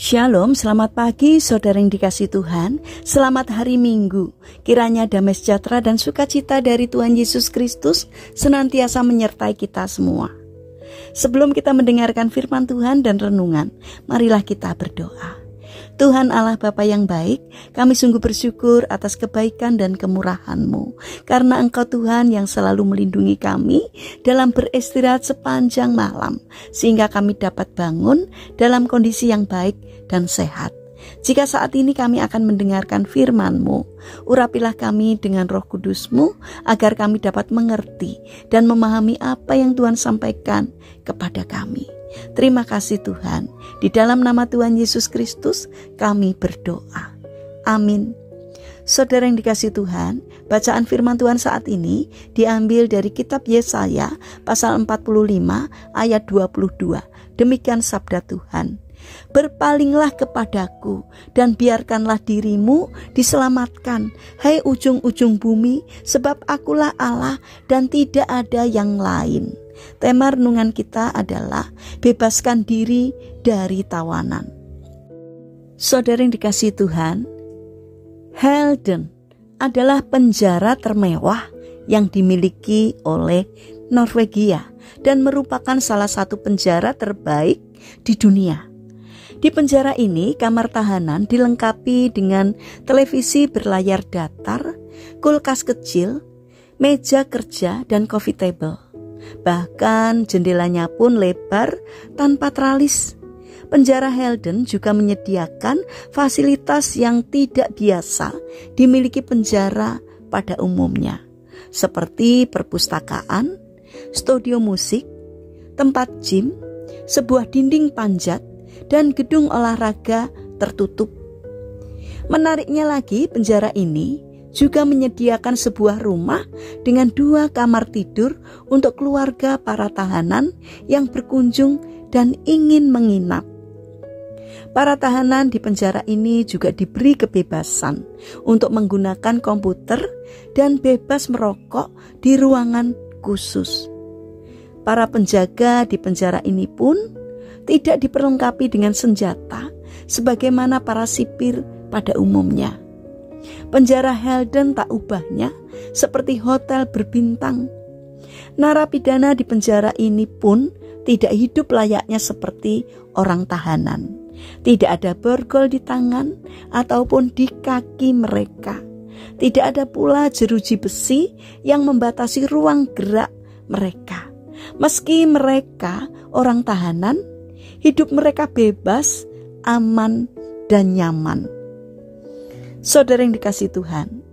Shalom, selamat pagi saudara yang dikasihi Tuhan. Selamat hari Minggu. Kiranya damai sejahtera dan sukacita dari Tuhan Yesus Kristus senantiasa menyertai kita semua. Sebelum kita mendengarkan firman Tuhan dan renungan, marilah kita berdoa. Tuhan Allah Bapa yang baik, kami sungguh bersyukur atas kebaikan dan kemurahan-Mu. Karena Engkau Tuhan yang selalu melindungi kami dalam beristirahat sepanjang malam, sehingga kami dapat bangun dalam kondisi yang baik dan sehat. Jika saat ini kami akan mendengarkan firman-Mu, urapilah kami dengan Roh Kudus-Mu, agar kami dapat mengerti dan memahami apa yang Tuhan sampaikan kepada kami. Terima kasih Tuhan. Di dalam nama Tuhan Yesus Kristus kami berdoa. Amin. Saudara yang dikasihi Tuhan, bacaan firman Tuhan saat ini diambil dari kitab Yesaya pasal 45 ayat 22. Demikian sabda Tuhan. Berpalinglah kepadaku dan biarkanlah dirimu diselamatkan, hai ujung-ujung bumi, sebab akulah Allah dan tidak ada yang lain. Tema renungan kita adalah bebaskan diri dari tawanan. Saudara yang dikasihi Tuhan, Halden adalah penjara termewah yang dimiliki oleh Norwegia dan merupakan salah satu penjara terbaik di dunia. Di penjara ini, kamar tahanan dilengkapi dengan televisi berlayar datar, kulkas kecil, meja kerja, dan coffee table. Bahkan jendelanya pun lebar tanpa tralis. Penjara Halden juga menyediakan fasilitas yang tidak biasa dimiliki penjara pada umumnya, seperti perpustakaan, studio musik, tempat gym, sebuah dinding panjat, dan gedung olahraga tertutup. Menariknya lagi, penjara ini juga menyediakan sebuah rumah dengan 2 kamar tidur untuk keluarga para tahanan yang berkunjung dan ingin menginap. Para tahanan di penjara ini juga diberi kebebasan untuk menggunakan komputer dan bebas merokok di ruangan khusus. Para penjaga di penjara ini pun tidak diperlengkapi dengan senjata sebagaimana para sipir pada umumnya. Penjara Halden tak ubahnya seperti hotel berbintang. Narapidana di penjara ini pun tidak hidup layaknya seperti orang tahanan. Tidak ada borgol di tangan ataupun di kaki mereka. Tidak ada pula jeruji besi yang membatasi ruang gerak mereka. Meski mereka orang tahanan, hidup mereka bebas, aman, dan nyaman. Saudara yang dikasihi Tuhan,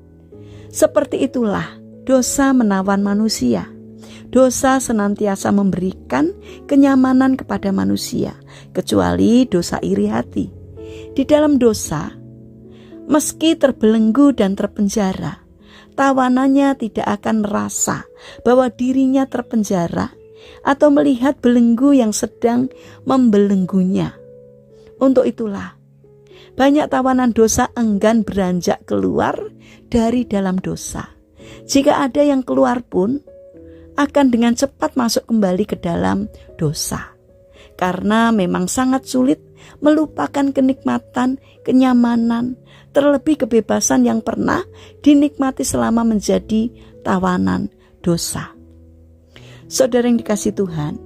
seperti itulah dosa menawan manusia. Dosa senantiasa memberikan kenyamanan kepada manusia, kecuali dosa iri hati. Di dalam dosa, meski terbelenggu dan terpenjara, tawanannya tidak akan merasa bahwa dirinya terpenjara atau melihat belenggu yang sedang membelenggunya. Untuk itulah, banyak tawanan dosa enggan beranjak keluar dari dalam dosa. Jika ada yang keluar pun, akan dengan cepat masuk kembali ke dalam dosa. Karena memang sangat sulit melupakan kenikmatan, kenyamanan, terlebih kebebasan yang pernah dinikmati selama menjadi tawanan dosa. Saudara yang dikasihi Tuhan,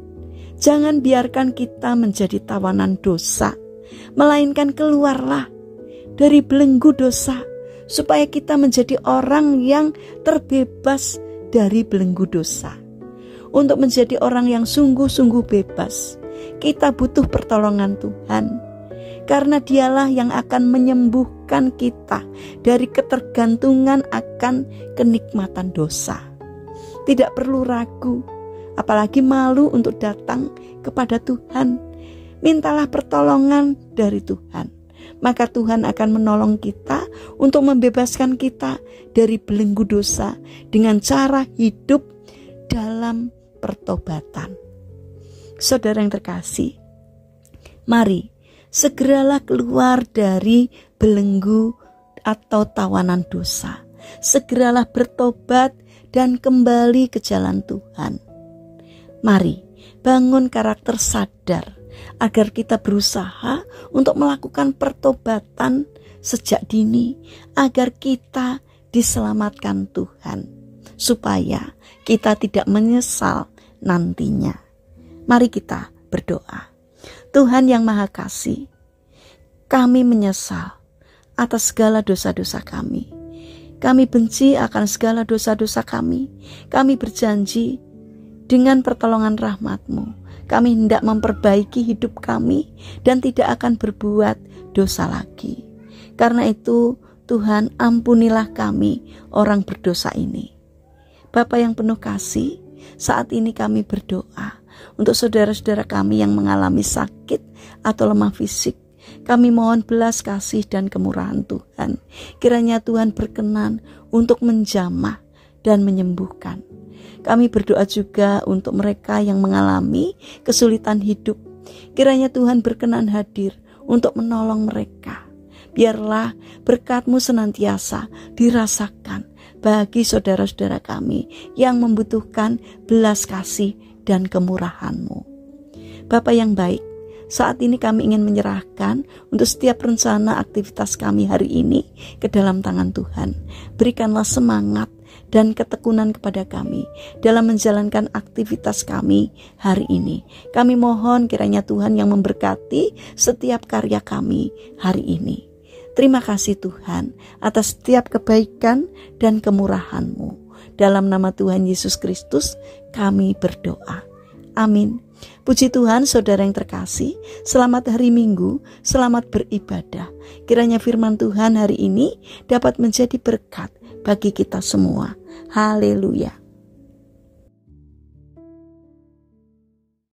jangan biarkan kita menjadi tawanan dosa, melainkan keluarlah dari belenggu dosa, supaya kita menjadi orang yang terbebas dari belenggu dosa. Untuk menjadi orang yang sungguh-sungguh bebas, kita butuh pertolongan Tuhan, karena Dialah yang akan menyembuhkan kita dari ketergantungan akan kenikmatan dosa. Tidak perlu ragu, apalagi malu untuk datang kepada Tuhan. Mintalah pertolongan dari Tuhan, maka Tuhan akan menolong kita untuk membebaskan kita dari belenggu dosa dengan cara hidup dalam pertobatan. Saudara yang terkasih, mari segeralah keluar dari belenggu atau tawanan dosa. Segeralah bertobat dan kembali ke jalan Tuhan. Mari bangun karakter sadar agar kita berusaha untuk melakukan pertobatan sejak dini, agar kita diselamatkan Tuhan, supaya kita tidak menyesal nantinya. Mari kita berdoa. Tuhan yang Maha Kasih, kami menyesal atas segala dosa-dosa kami. Kami benci akan segala dosa-dosa kami. Kami berjanji dengan pertolongan rahmat-Mu, kami hendak memperbaiki hidup kami dan tidak akan berbuat dosa lagi. Karena itu, Tuhan, ampunilah kami orang berdosa ini. Bapa yang penuh kasih, saat ini kami berdoa untuk saudara-saudara kami yang mengalami sakit atau lemah fisik. Kami mohon belas kasih dan kemurahan Tuhan. Kiranya Tuhan berkenan untuk menjamah dan menyembuhkan. Kami berdoa juga untuk mereka yang mengalami kesulitan hidup. Kiranya Tuhan berkenan hadir untuk menolong mereka. Biarlah berkat-Mu senantiasa dirasakan bagi saudara-saudara kami yang membutuhkan belas kasih dan kemurahan-Mu. Bapa yang baik, saat ini kami ingin menyerahkan untuk setiap rencana aktivitas kami hari ini ke dalam tangan Tuhan. Berikanlah semangat dan ketekunan kepada kami dalam menjalankan aktivitas kami hari ini. Kami mohon kiranya Tuhan yang memberkati setiap karya kami hari ini. Terima kasih Tuhan atas setiap kebaikan dan kemurahan-Mu. Dalam nama Tuhan Yesus Kristus kami berdoa. Amin. Puji Tuhan, saudara yang terkasih, selamat hari Minggu, selamat beribadah. Kiranya firman Tuhan hari ini dapat menjadi berkat bagi kita semua. Haleluya.